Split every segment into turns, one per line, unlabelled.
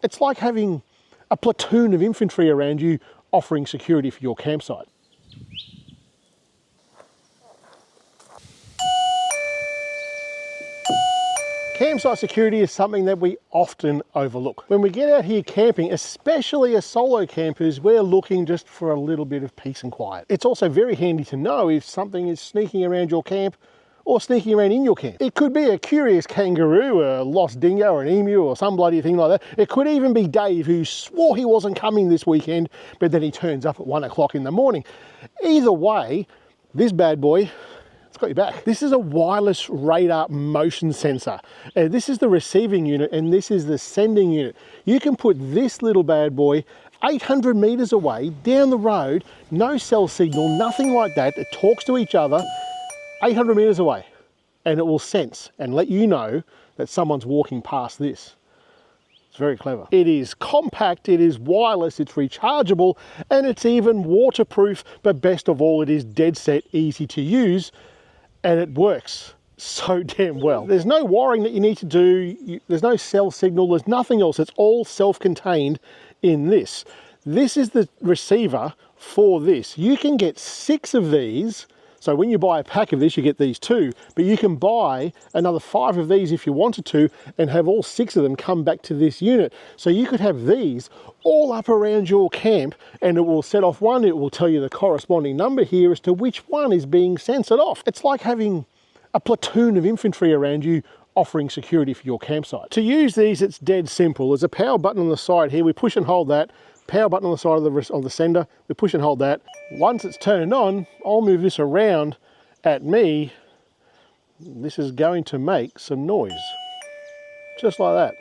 It's like having a platoon of infantry around you offering security for your campsite. Campsite security is something that we often overlook. When we get out here camping, especially as solo campers, we're looking just for a little bit of peace and quiet. It's also very handy to know if something is sneaking around your camp or sneaking around in your camp. It could be a curious kangaroo, a lost dingo, or an emu, or some bloody thing like that. It could even be Dave, who swore he wasn't coming this weekend, but then he turns up at 1 o'clock in the morning. Either way, this bad boy, it's got your back. This is a wireless radar motion sensor. This is the receiving unit and this is the sending unit. You can put this little bad boy 800 meters away down the road, no cell signal, nothing like that. It talks to each other 800 meters away and it will sense and let you know that someone's walking past this. It's very clever. It is compact, it is wireless, it's rechargeable, and it's even waterproof, but best of all, it is dead set easy to use. And it works so damn well. There's no wiring that you need to do. There's no cell signal. There's nothing else. It's all self-contained in this. This is the receiver for this. You can get 6 of these. So when you buy a pack of this, you get these 2, but you can buy another 5 of these if you wanted to and have all 6 of them come back to this unit. So you could have these all up around your camp and it will set off one. It will tell you the corresponding number here as to which one is being censored off. It's like having a platoon of infantry around you offering security for your campsite. To use these, it's dead simple. There's a power button on the side here. We push and hold that. Power button on the side of the sender. We push and hold that. Once it's turned on, I'll move this around at me. This is going to make some noise, just like that.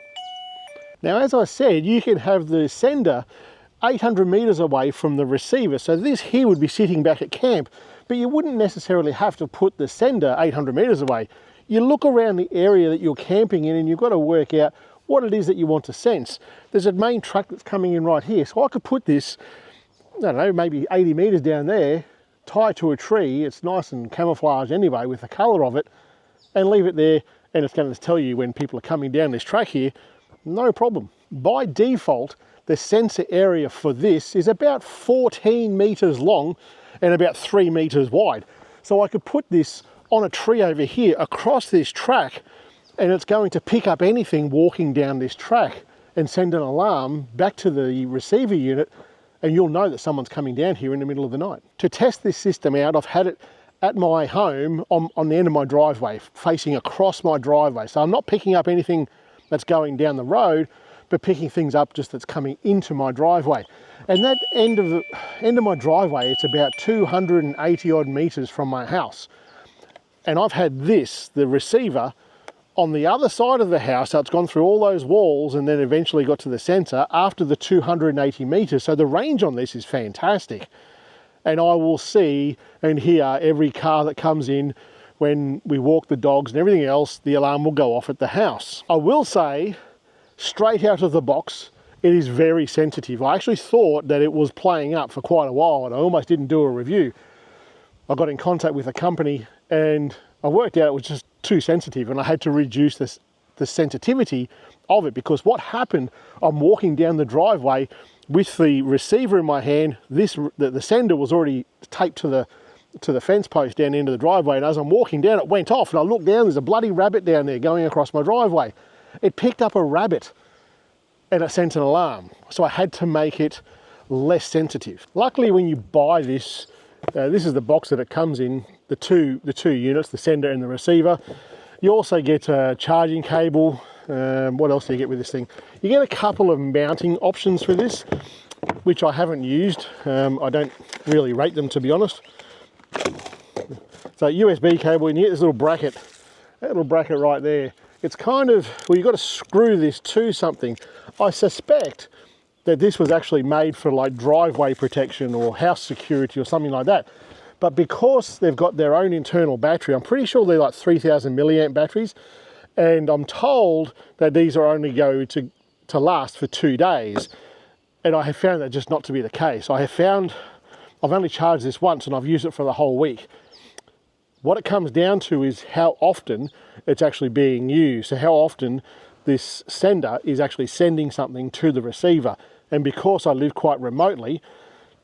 Now, as I said, you can have the sender 800 meters away from the receiver. So this here would be sitting back at camp, but you wouldn't necessarily have to put the sender 800 meters away. You look around the area that you're camping in and you've got to work out what it is that you want to sense. There's a main truck that's coming in right here. So I could put this, I don't know, maybe 80 meters down there, tie it to a tree. It's nice and camouflaged anyway with the color of it, and leave it there. And it's going to tell you when people are coming down this track here, no problem. By default, the sensor area for this is about 14 meters long and about 3 meters wide. So I could put this on a tree over here across this track, and it's going to pick up anything walking down this track and send an alarm back to the receiver unit, and you'll know that someone's coming down here in the middle of the night. To test this system out, I've had it at my home on the end of my driveway, facing across my driveway. So I'm not picking up anything that's going down the road, but picking things up just that's coming into my driveway. And that end of my driveway, it's about 280 odd meters from my house. And I've had this, the receiver, on the other side of the house. So it's gone through all those walls and then eventually got to the sensor after the 280 meters. So the range on this is fantastic. And I will see and hear every car that comes in. When we walk the dogs and everything else, the alarm will go off at the house. I will say, straight out of the box, it is very sensitive. I actually thought that it was playing up for quite a while and I almost didn't do a review. I got in contact with a company and I worked out it was just too sensitive and I had to reduce the sensitivity of it, because what happened, I'm walking down the driveway with the receiver in my hand. The sender was already taped to the fence post down into the driveway, and as I'm walking down it went off and I looked down, there's a bloody rabbit down there going across my driveway. It picked up a rabbit and it sent an alarm, so I had to make it less sensitive. Luckily, when you buy this, this is the box that it comes in, the two units, the sender and the receiver. You also get a charging cable. What else do you get with this thing? You get a couple of mounting options for this, which I haven't used. I don't really rate them, to be honest. So USB cable, and you get this little bracket, that little bracket right there. It's kind of, well, you've got to screw this to something. I suspect that this was actually made for like driveway protection or house security or something like that. But because they've got their own internal battery, I'm pretty sure they're like 3,000 milliamp batteries. And I'm told that these are only going to last for 2 days. And I have found that just not to be the case. I've only charged this once and I've used it for the whole week. What it comes down to is how often it's actually being used. So how often this sender is actually sending something to the receiver. And because I live quite remotely,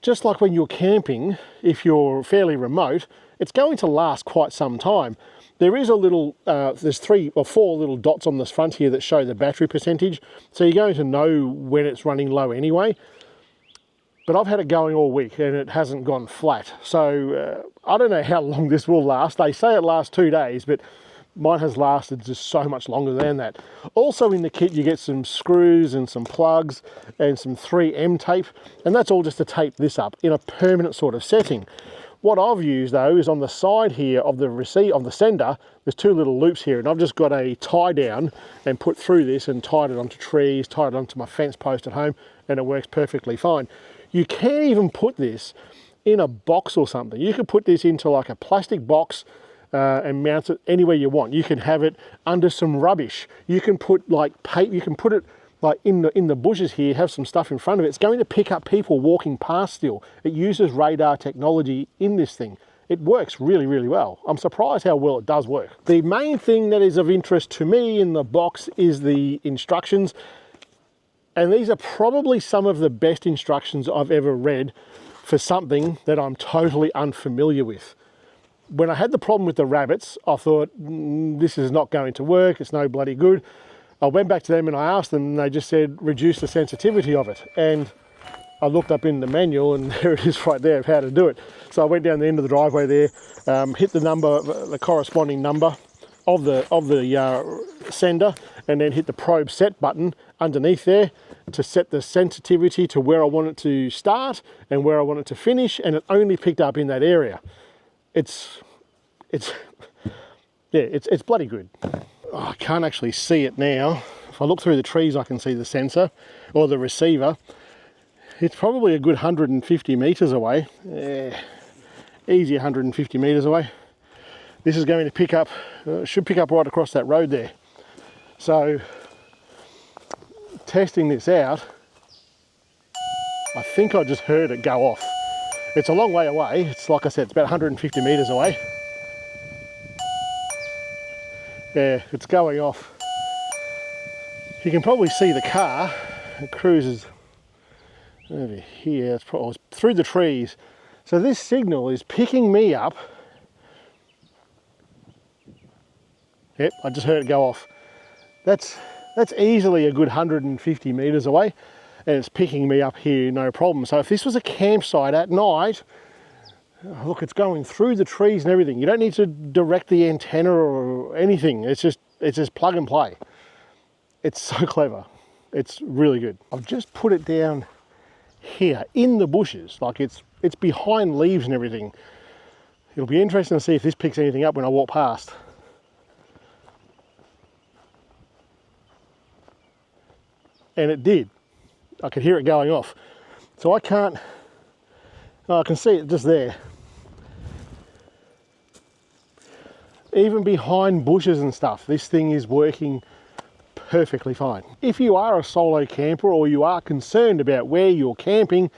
just like when you're camping, if you're fairly remote, it's going to last quite some time. There is a little, there's 3 or 4 little dots on this front here that show the battery percentage. So you're going to know when it's running low anyway. But I've had it going all week and it hasn't gone flat. So I don't know how long this will last. They say it lasts 2 days, but mine has lasted just so much longer than that. Also in the kit, you get some screws and some plugs and some 3M tape, and that's all just to tape this up in a permanent sort of setting. What I've used though is on the side here of the sender, there's 2 little loops here, and I've just got a tie down and put through this and tied it onto trees, tied it onto my fence post at home, and it works perfectly fine. You can even put this in a box or something. You could put this into like a plastic box and mount it anywhere you want. You can have it under some rubbish. You can put like paper, you can put it like in the bushes here, have some stuff in front of it. It's going to pick up people walking past still. It uses radar technology in this thing. It works really, really well. I'm surprised how well it does work. The main thing that is of interest to me in the box is the instructions. And these are probably some of the best instructions I've ever read for something that I'm totally unfamiliar with. When I had the problem with the rabbits, I thought, this is not going to work, it's no bloody good. I went back to them and I asked them, and they just said, reduce the sensitivity of it. And I looked up in the manual and there it is right there of how to do it. So I went down the end of the driveway there, hit the number, the corresponding number of the sender, and then hit the probe set button underneath there to set the sensitivity to where I want it to start and where I want it to finish, and it only picked up in that area. It's bloody good. Oh, I can't actually see it now. If I look through the trees, I can see the sensor or the receiver. It's probably a good 150 meters away. Easy 150 meters away. This is going to pick up, should pick up right across that road there. So, testing this out, I think I just heard it go off. It's a long way away. It's like I said, it's about 150 meters away. Yeah, it's going off. You can probably see the car. It cruises over here. It's probably through the trees. So this signal is picking me up. Yep, I just heard it go off. That's easily a good 150 meters away, and it's picking me up here, no problem. So if this was a campsite at night, look, it's going through the trees and everything. You don't need to direct the antenna or anything. It's just plug and play. It's so clever. It's really good. I've just put it down here in the bushes, like it's behind leaves and everything. It'll be interesting to see if this picks anything up when I walk past. And it did. I could hear it going off. So I can see it just there. Even behind bushes and stuff, this thing is working perfectly fine. If you are a solo camper or you are concerned about where you're camping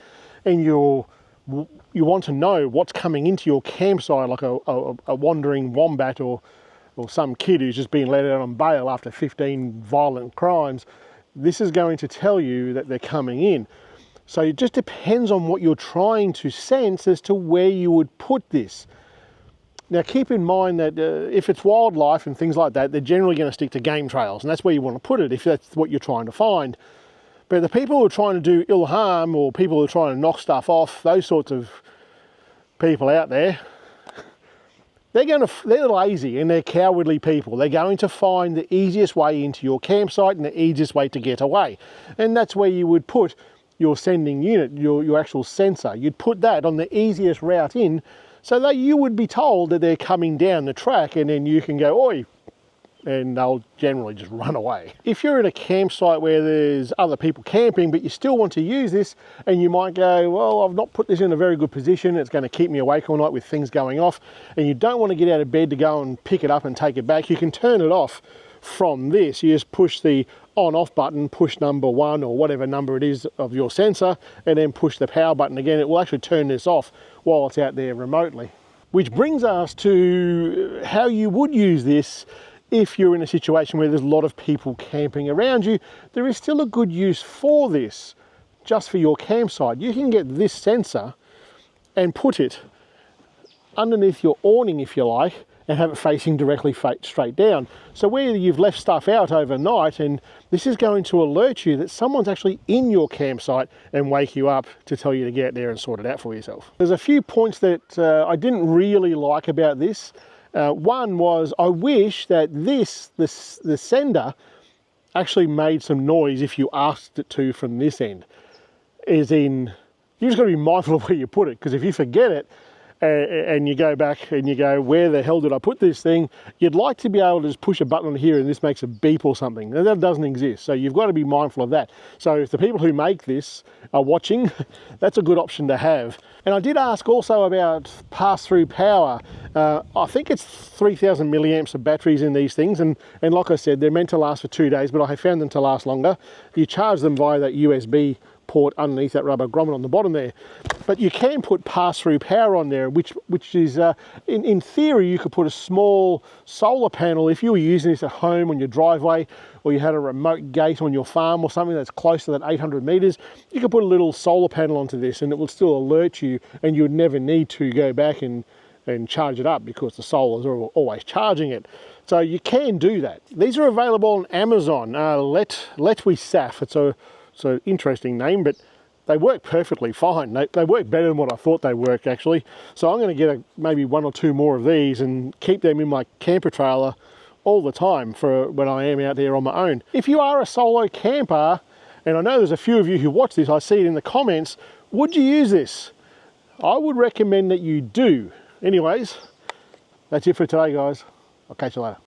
and you want to know what's coming into your campsite, like a wandering wombat or some kid who's just been let out on bail after 15 violent crimes, this is going to tell you that they're coming in. So it just depends on what you're trying to sense as to where you would put this. Now keep in mind that if it's wildlife and things like that, they're generally going to stick to game trails, and that's where you want to put it if that's what you're trying to find. But the people who are trying to do ill harm, or people who are trying to knock stuff off, those sorts of people out there, they're lazy and they're cowardly people. They're going to find the easiest way into your campsite and the easiest way to get away. And that's where you would put your sending unit, your actual sensor. You'd put that on the easiest route in, so that you would be told that they're coming down the track, and then you can go, oi, and they'll generally just run away. If you're in a campsite where there's other people camping, but you still want to use this, and you might go, well, I've not put this in a very good position, it's going to keep me awake all night with things going off, and you don't want to get out of bed to go and pick it up and take it back, you can turn it off from this. You just push the on-off button, push number 1 or whatever number it is of your sensor, and then push the power button again. It will actually turn this off while it's out there remotely. Which brings us to how you would use this if you're in a situation where there's a lot of people camping around you, there is still a good use for this, just for your campsite. You can get this sensor and put it underneath your awning, if you like, and have it facing directly straight down. So where you've left stuff out overnight, and this is going to alert you that someone's actually in your campsite and wake you up to tell you to get there and sort it out for yourself. There's a few points that I didn't really like about this. One was, I wish that the sender actually made some noise if you asked it to from this end. As in, you just got to be mindful of where you put it, because if you forget it, and you go back and you go, where the hell did I put this thing? You'd like to be able to just push a button on here and this makes a beep or something. Now, that doesn't exist, so you've got to be mindful of that. So if the people who make this are watching, that's a good option to have. And I did ask also about pass-through power. I think it's 3,000 milliamps of batteries in these things, and like I said, they're meant to last for 2 days, but I have found them to last longer. You charge them via that USB port underneath that rubber grommet on the bottom there. But you can put pass-through power on there, which is, in theory, you could put a small solar panel if you were using this at home on your driveway, or you had a remote gate on your farm or something that's close to that 800 meters, you could put a little solar panel onto this and it will still alert you, and you would never need to go back and charge it up because the solars are always charging it. So you can do that. These are available on Amazon. Letwisaf, it's an interesting name, but they work perfectly fine. They work better than what I thought they work, actually. So I'm going to get maybe 1 or 2 more of these and keep them in my camper trailer all the time for when I am out there on my own. If you are a solo camper, and I know there's a few of you who watch this, I see it in the comments, would you use this? I would recommend that you do. Anyways, that's it for today, guys. I'll catch you later.